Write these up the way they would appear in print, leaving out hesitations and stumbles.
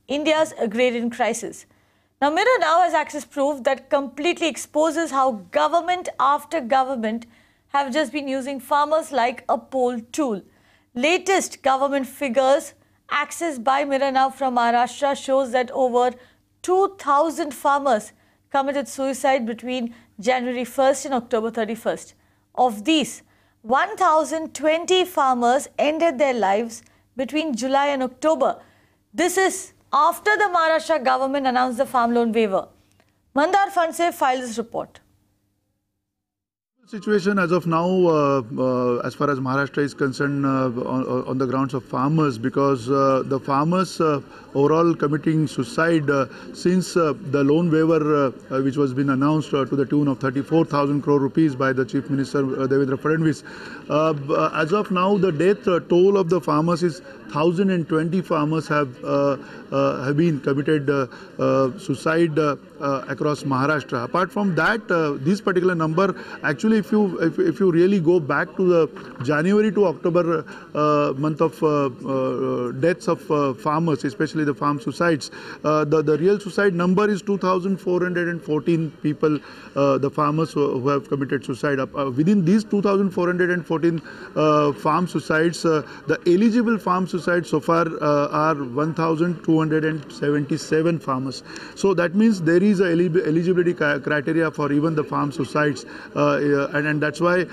India's agrarian crisis. Now, Mirror Now has access proof that completely exposes how government after government have just been using farmers like a poll tool. Latest government figures accessed by Mirror Now from Maharashtra shows that over 2,000 farmers committed suicide between January 1st and October 31st. Of these, 1,020 farmers ended their lives between July and October. This is after the Maharashtra government announced the farm loan waiver. Mandar Phanse filed this report. Situation as of now, as far as Maharashtra is concerned, on the grounds of farmers, because the farmers overall committing suicide since the loan waiver which was been announced to the tune of 34,000 crore rupees by the Chief Minister Devendra Fadnavis. As of now, the death toll of the farmers is 1,020 farmers have been committed suicide across Maharashtra. Apart from that, this particular number actually, if you really go back to the January to October month of deaths of farmers, especially the farm suicides, the real suicide number is 2,414 people, the farmers who have committed suicide. Within these 2,414 farm suicides, the eligible farm suicides so far are 1,277 farmers. So that means there is a eligibility criteria for even the farm suicides, and that's why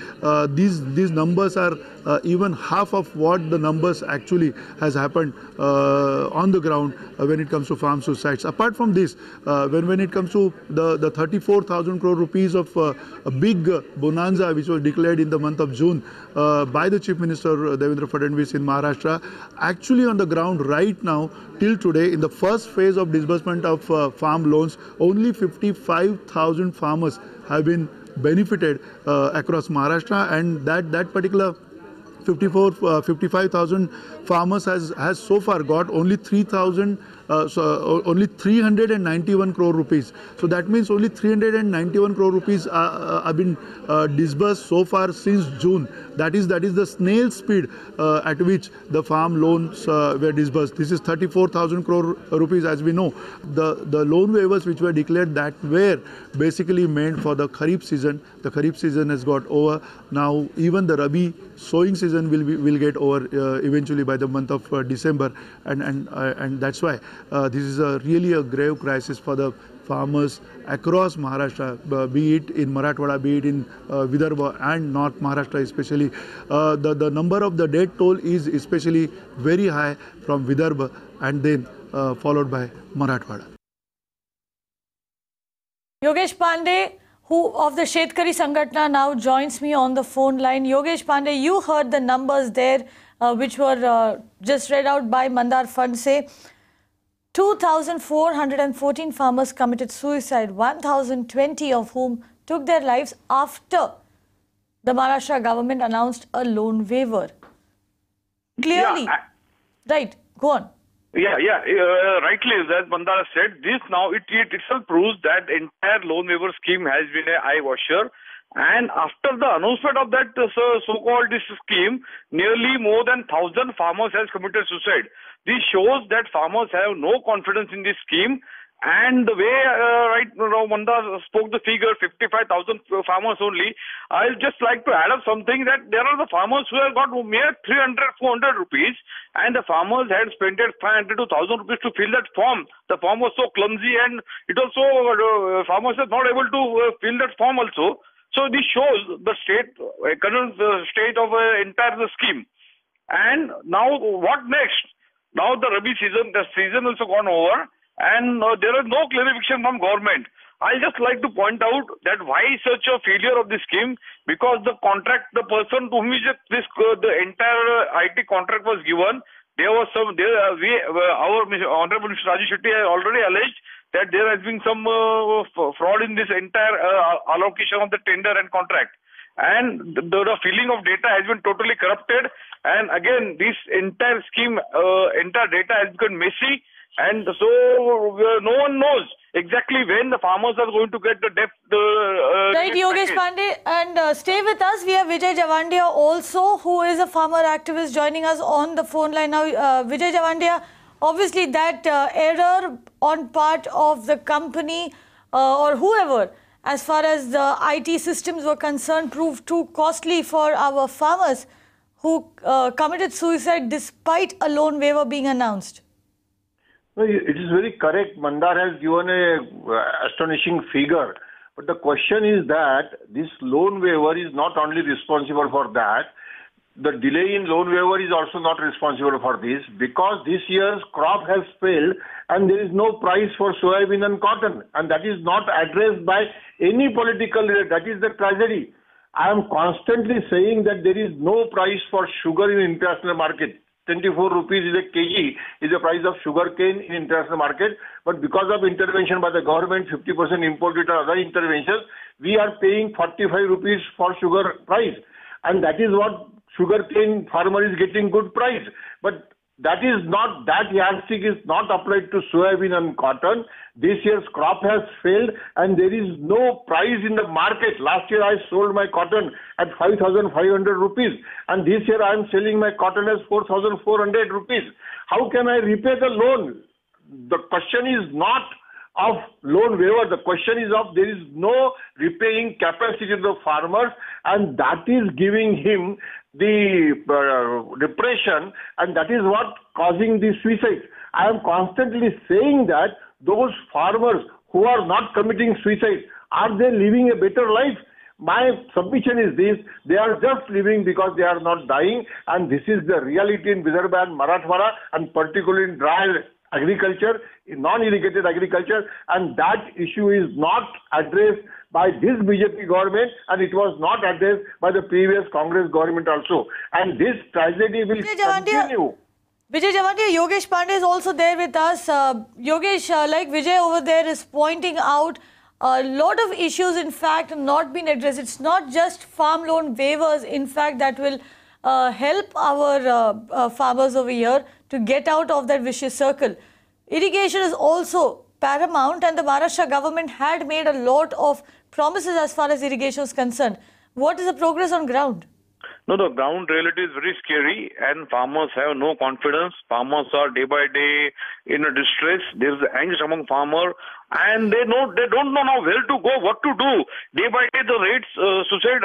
these numbers are even half of what the numbers actually has happened on the ground when it comes to farm suicides. Apart from this, when it comes to the 34,000 crore rupees of a big bonanza which was declared in the month of June by the Chief Minister Devendra Fadnavis in Maharashtra, actually on the ground right now till today, in the first phase of disbursement of farm loans, only 55,000 farmers have been benefited across Maharashtra, and that particular 55,000 farmers has so far got only 391 crore rupees. So that means only 391 crore rupees have been disbursed so far since June. That is the snail speed at which the farm loans were disbursed. This is 34,000 crore rupees, as we know. The loan waivers which were declared, that were basically meant for the Kharif season. The Kharif season has got over. Now even the Rabi sowing season will get over eventually by the month of December, and that's why this is really a grave crisis for the farmers across Maharashtra, be it in Marathwada, be it in Vidarbha and North Maharashtra especially. The number of the death toll is especially very high from Vidarbha, and then followed by Marathwada. Yogesh Pandey, who of the Shetkari Sangatna, now joins me on the phone line. Yogesh Pandey, you heard the numbers there which were just read out by Mandar Phanse. 2,414 farmers committed suicide, 1,020 of whom took their lives after the Maharashtra government announced a loan waiver. Clearly, right, go on. Rightly, as Mandar said, this now it itself proves that entire loan waiver scheme has been an eye washer. And after the announcement of that so-called this scheme, nearly more than 1,000 farmers has committed suicide. This shows that farmers have no confidence in this scheme. And the way right now Mandar spoke the figure 55,000 farmers only, I'll just like to add up something, that there are the farmers who have got mere 300-400 rupees, and the farmers had spent 500 to 1,000 rupees to fill that form. The form was so clumsy, and it also farmers are not able to fill that form also. So this shows the current state of entire scheme. And now what next? Now the Rabi season, the season also gone over, and there is no clarification from government. I just like to point out that why such a failure of this scheme? Because the person to whom the entire IT contract was given, our Honorable Mr. Raju Shetty has already alleged that there has been some fraud in this entire allocation of the tender and contract. And the filling of data has been totally corrupted. And again, this entire scheme, entire data has become messy. And so no one knows exactly when the farmers are going to get the debt. Right, Yogesh Pandey, and stay with us. We have Vijay Javandia also, who is a farmer activist, joining us on the phone line now. Vijay Javandia, obviously that error on part of the company or whoever, as far as the IT systems were concerned, proved too costly for our farmers who committed suicide despite a loan waiver being announced. No, it is very correct. Mandar has given a astonishing figure. But the question is that this loan waiver is not only responsible for that, the delay in loan waiver is also not responsible for this, because this year's crop has failed and there is no price for soybean and cotton, and that is not addressed by any political leader. That is the tragedy. I am constantly saying that there is no price for sugar in international market. 24 rupees is a kg is the price of sugar cane in international market, but because of intervention by the government, 50% import duty or other interventions, we are paying 45 rupees for sugar price, and that is what sugarcane farmer is getting good price. But that is not, that yardstick is not applied to soybean and cotton. This year's crop has failed and there is no price in the market. Last year I sold my cotton at 5,500 rupees and this year I am selling my cotton as 4,400 rupees. How can I repay the loan? The question is not of loan waiver. The question is of there is no repaying capacity of the farmers, and that is giving him the depression, and that is what causing the suicide. I am constantly saying that those farmers who are not committing suicide, are they living a better life? My submission is this: they are just living because they are not dying, and this is the reality in Vidarbha and Marathwada, and particularly in dry agriculture, in non-irrigated agriculture, and that issue is not addressed by this BJP government, and it was not addressed by the previous Congress government also. And this tragedy will continue. Vijay Javantia, Yogesh Pandey is also there with us. Yogesh, like Vijay over there is pointing out, a lot of issues, in fact, not been addressed. It's not just farm loan waivers, in fact, that will help our farmers over here to get out of that vicious circle. Irrigation is also paramount, and the Maharashtra government had made a lot of promises as far as irrigation is concerned. What is the progress on ground? No, the ground reality is very scary and farmers have no confidence. Farmers are day by day in a distress. There is angst among farmers and they don't know now where to go, what to do. Day by day the rates, suicide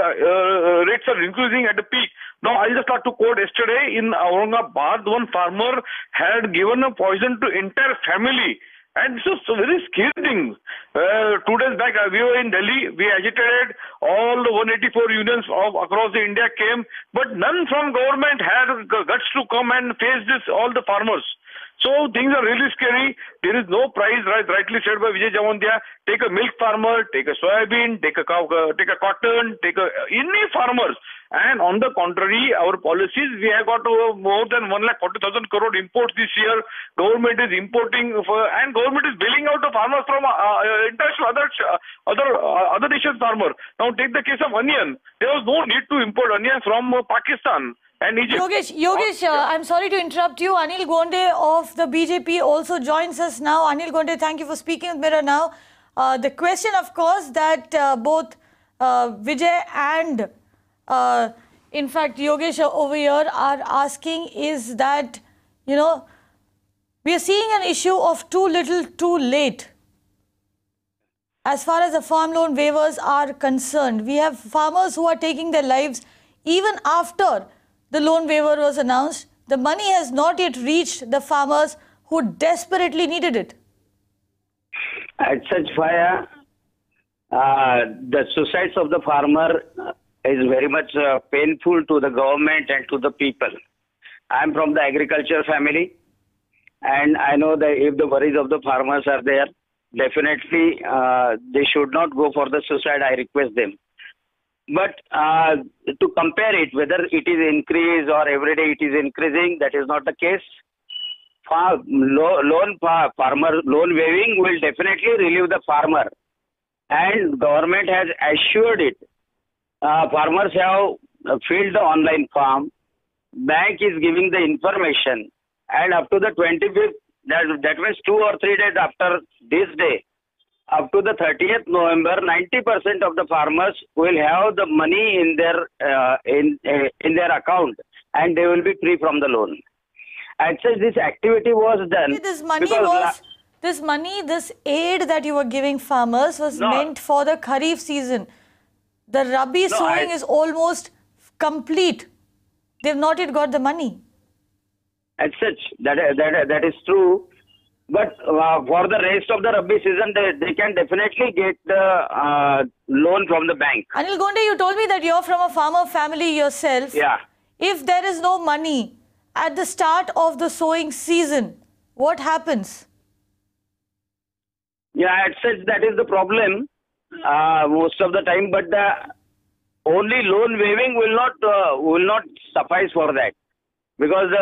rates are increasing at the peak. Now I just start to quote yesterday in Aurangabad, one farmer had given a poison to entire family. And this is a very scary thing. 2 days back, we were in Delhi. We agitated. All the 184 unions across the India came, but none from government had guts to come and face this. All the farmers. So things are really scary. There is no price, rightly said by Vijay Javantia. Take a milk farmer, take a soybean, take a cotton, take any farmers. And on the contrary, our policies, we have got more than 1,40,000 crore imports this year. Government is importing and government is bailing out the farmers from international other nations farmer. Now take the case of onion. There was no need to import onion from Pakistan and Egypt. Yogesh, I'm sorry to interrupt you. Anil Gonde of the BJP also joins us now. Anil Gonde, thank you for speaking with Mirror Now. The question, of course, that both Vijay and in fact, Yogesh over here are asking is that, you know, we are seeing an issue of too little, too late. As far as the farm loan waivers are concerned, we have farmers who are taking their lives even after the loan waiver was announced. The money has not yet reached the farmers who desperately needed it. At such fire, the suicides of the farmer is very much painful to the government and to the people. I am from the agriculture family, and I know that if the worries of the farmers are there, definitely they should not go for the suicide. I request them. But to compare it, whether it is increased or every day it is increasing, that is not the case. Loan waiving will definitely relieve the farmer, and government has assured it. Farmers have filled the online form. Bank is giving the information, and up to the 25th, that means 2 or 3 days after this day, up to the 30th November, 90% of the farmers will have the money in their account, and they will be free from the loan. As such, this activity was done. This aid that you were giving farmers was meant for the Kharif season. The Rabi sowing is almost complete. They've not yet got the money. As such, that is true. But for the rest of the Rabi season, they can definitely get the loan from the bank. Anil Gonde, you told me that you're from a farmer family yourself. Yeah. If there is no money at the start of the sowing season, what happens? Yeah, as such, that is the problem most of the time. But the only loan waiving will not suffice for that, because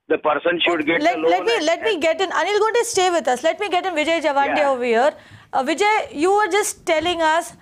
the person should get the loan. Let me get in. Anil Gonde, stay with us. Let me get in Vijay Javande over here. Vijay, you were just telling us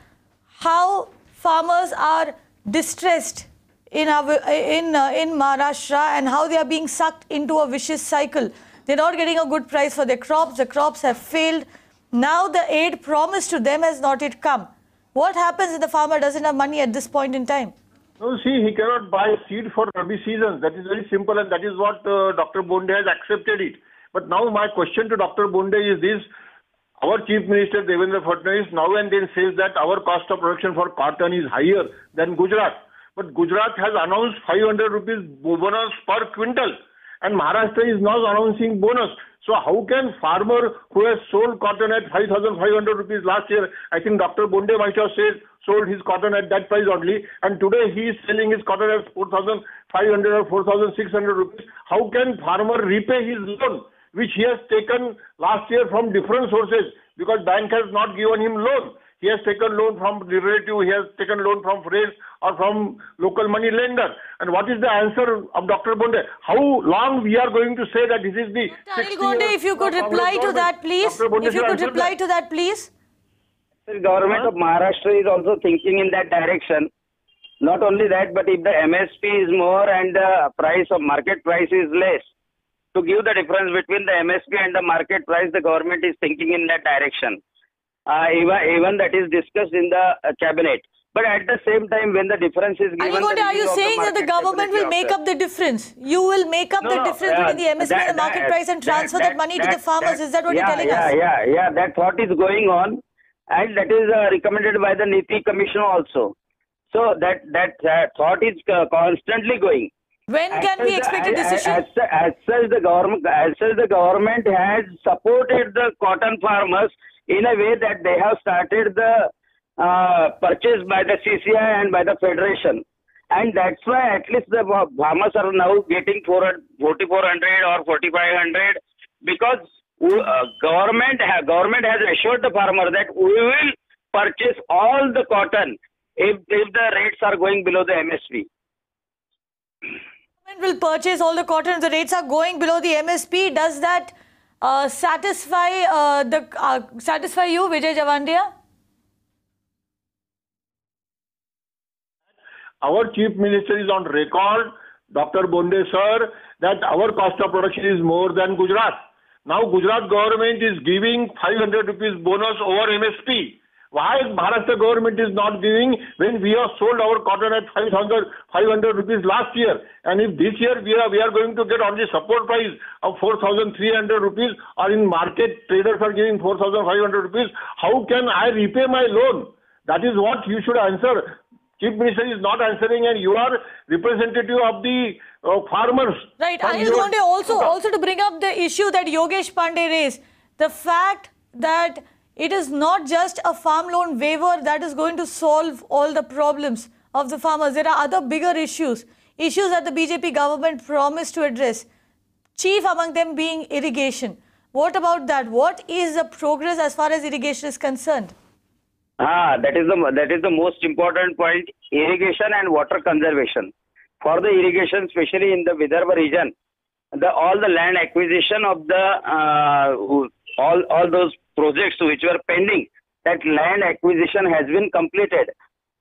how farmers are distressed in Maharashtra and how they are being sucked into a vicious cycle. They're not getting a good price for their crops. The crops have failed. Now the aid promised to them has not yet come. What happens if the farmer doesn't have money at this point in time? No, see, he cannot buy seed for Rabi seasons. That is very simple, and that is what Dr. Bonde has accepted it. But now my question to Dr. Bonde is this. Our Chief Minister Devendra Fadnavis now and then says that our cost of production for cotton is higher than Gujarat. But Gujarat has announced 500 rupees bonus per quintal, and Maharashtra is now announcing bonus. So how can farmer who has sold cotton at 5,500 rupees last year, I think Dr. Bonde might have sold his cotton at that price only, and today he is selling his cotton at 4,500 or 4,600 rupees. How can farmer repay his loan, which he has taken last year from different sources, because bank has not given him loan? He has taken loan from relative, he has taken loan from friends or from local money lender. And what is the answer of Dr. Bonde? How long we are going to say that this is the... Anil Gonde, if you could reply to that, please. If you could reply to that, please. The government of Maharashtra is also thinking in that direction. Not only that, but if the MSP is more and the market price is less, to give the difference between the MSP and the market price, the government is thinking in that direction. Even that is discussed in the cabinet. But at the same time, when the difference is given... Anil Gonde, are you saying that the government will make up the difference? You will make up the difference between the MSP and the market price and transfer that money to the farmers? Is that what you're telling us? Yeah, that thought is going on, and that is recommended by the Niti Commission also. So that thought is constantly going. When can we expect a decision? As such, the government has supported the cotton farmers in a way that they have started the purchase by the CCI and by the Federation. And that's why at least the farmers are now getting 4,400 or 4,500, because government has assured the farmer that we will purchase all the cotton if the rates are going below the MSP. Government will purchase all the cotton if the rates are going below the MSP. Does that satisfy you, Vijay Javandia? Our Chief Minister is on record, Dr. Bonde sir, that our cost of production is more than Gujarat. Now Gujarat government is giving 500 rupees bonus over MSP. Why Maharashtra government is not giving when we have sold our cotton at 500 rupees last year? And if this year we are going to get only support price of 4,300 rupees, or in market traders are giving 4,500 rupees, how can I repay my loan? That is what you should answer. Chief Minister is not answering, and you are representative of the farmers. Right. Anil Gonde, also to bring up the issue that Yogesh Pandey raised, the fact that it is not just a farm loan waiver that is going to solve all the problems of the farmers. There are other bigger issues that the BJP government promised to address, chief among them being irrigation. What about that? What is the progress as far as irrigation is concerned? That is the most important point: irrigation and water conservation. For the irrigation, especially in the Vidarbha region, all the land acquisition of the all those projects which were pending, that land acquisition has been completed,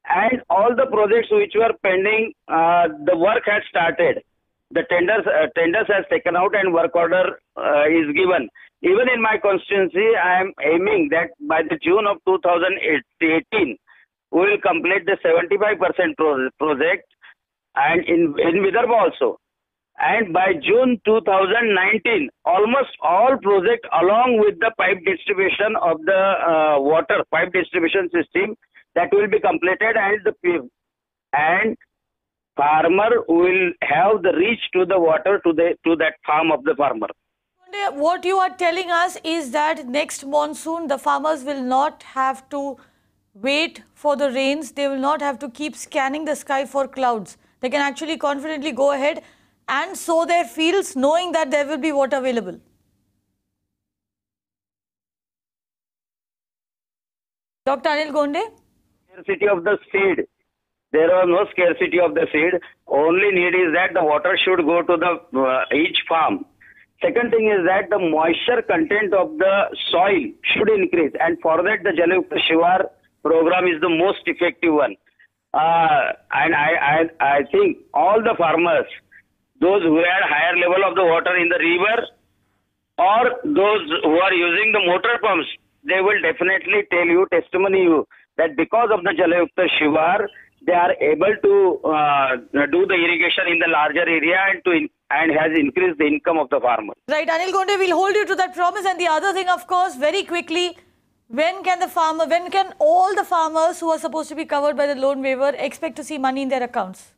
and all the projects which were pending, the work has started. The tenders has taken out and work order is given. Even in my constituency, I am aiming that by the June of 2018, we will complete the 75% project, and in Vidarbha also. And by June 2019, almost all projects along with the pipe distribution of the water pipe distribution system that will be completed, and farmer will have the reach to the water to that farm of the farmer. What you are telling us is that next monsoon the farmers will not have to wait for the rains. They will not have to keep scanning the sky for clouds. They can actually confidently go ahead and sow their fields knowing that there will be water available. Dr. Anil Gonde? Scarcity of the seed. There was no scarcity of the seed. Only need is that the water should go to the each farm. Second thing is that the moisture content of the soil should increase, and for that the Jalyukta Shivar program is the most effective one. And I think all the farmers, those who had higher level of the water in the river or those who are using the motor pumps, they will definitely tell you, testimony you, that because of the Jalyukta Shivar, they are able to do the irrigation in the larger area and has increased the income of the farmer. Right, Anil Gonde, we'll hold you to that promise. And the other thing, of course, very quickly, when can all the farmers who are supposed to be covered by the loan waiver expect to see money in their accounts?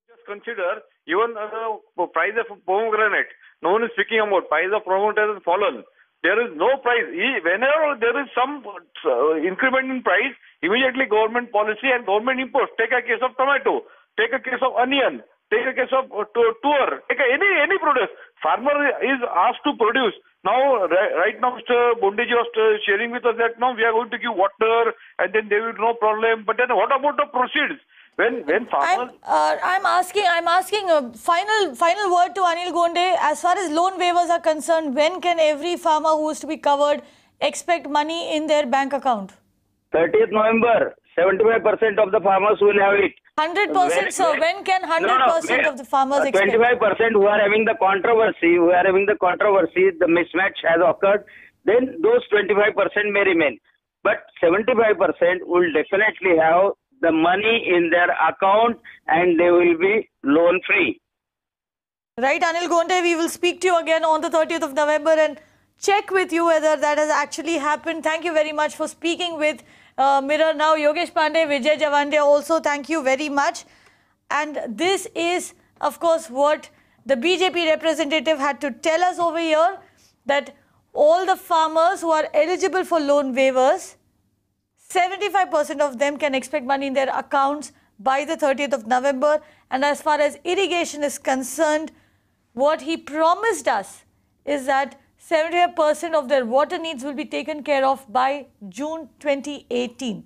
Just consider even the price of pomegranate. No one is speaking about price of pomegranate has fallen. There is no price. Whenever there is some increment in price, immediately government policy and government imports. Take a case of tomato, take a case of onion, take a case of tour, take any produce. Farmer is asked to produce. Now, right now, Mr. Bondeji was sharing with us that now we are going to give water and then there will be no problem. But then what about the proceeds? When farmers... I'm asking a final word to Anil Gonde. As far as loan waivers are concerned, when can every farmer who is to be covered expect money in their bank account? 30th November, 75% of the farmers will have it. 100%, sir. When can 100% of the farmers expect? 25% who are having the controversy, the mismatch has occurred, then those 25% may remain. But 75% will definitely have the money in their account and they will be loan free. Right, Anil Gonde, we will speak to you again on the 30th of November and check with you whether that has actually happened. Thank you very much for speaking with Mirror Now. Yogesh Pandey, Vijay Javandia also, thank you very much. And this is, of course, what the BJP representative had to tell us over here, that all the farmers who are eligible for loan waivers, 75% of them can expect money in their accounts by the 30th of November. And as far as irrigation is concerned, what he promised us is that 75% of their water needs will be taken care of by June 2018.